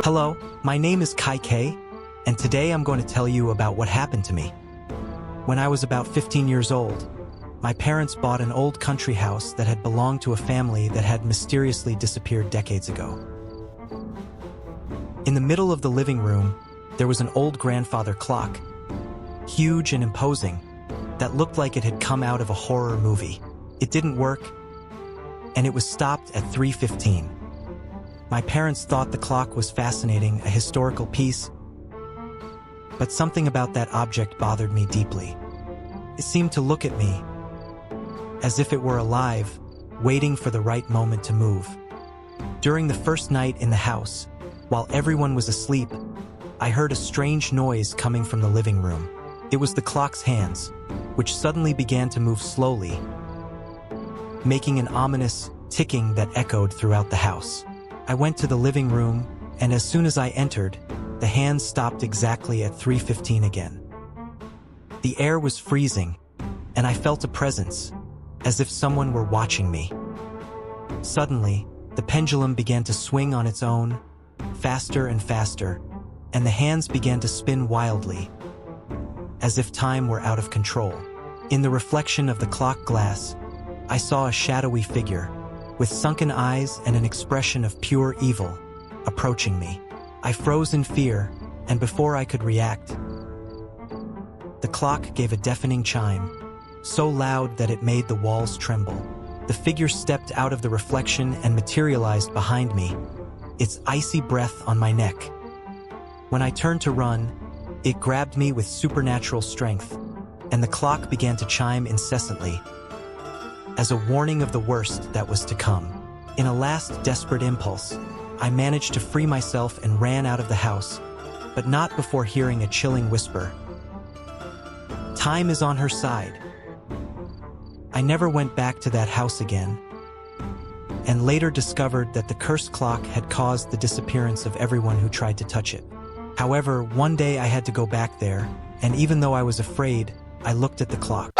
Hello, my name is Kai K, and today I'm going to tell you about what happened to me. When I was about 15 years old, my parents bought an old country house that had belonged to a family that had mysteriously disappeared decades ago. In the middle of the living room, there was an old grandfather clock, huge and imposing, that looked like it had come out of a horror movie. It didn't work, and it was stopped at 3:15. My parents thought the clock was fascinating, a historical piece, but something about that object bothered me deeply. It seemed to look at me as if it were alive, waiting for the right moment to move. During the first night in the house, while everyone was asleep, I heard a strange noise coming from the living room. It was the clock's hands, which suddenly began to move slowly, making an ominous ticking that echoed throughout the house. I went to the living room, and as soon as I entered, the hands stopped exactly at 3:15 again. The air was freezing, and I felt a presence, as if someone were watching me. Suddenly, the pendulum began to swing on its own, faster and faster, and the hands began to spin wildly, as if time were out of control. In the reflection of the clock glass, I saw a shadowy figure, with sunken eyes and an expression of pure evil, approaching me. I froze in fear, and before I could react, the clock gave a deafening chime, so loud that it made the walls tremble. The figure stepped out of the reflection and materialized behind me, its icy breath on my neck. When I turned to run, it grabbed me with supernatural strength, and the clock began to chime incessantly, as a warning of the worst that was to come. In a last desperate impulse, I managed to free myself and ran out of the house, but not before hearing a chilling whisper. Time is on her side. I never went back to that house again, and later discovered that the cursed clock had caused the disappearance of everyone who tried to touch it. However, one day I had to go back there, and even though I was afraid, I looked at the clock.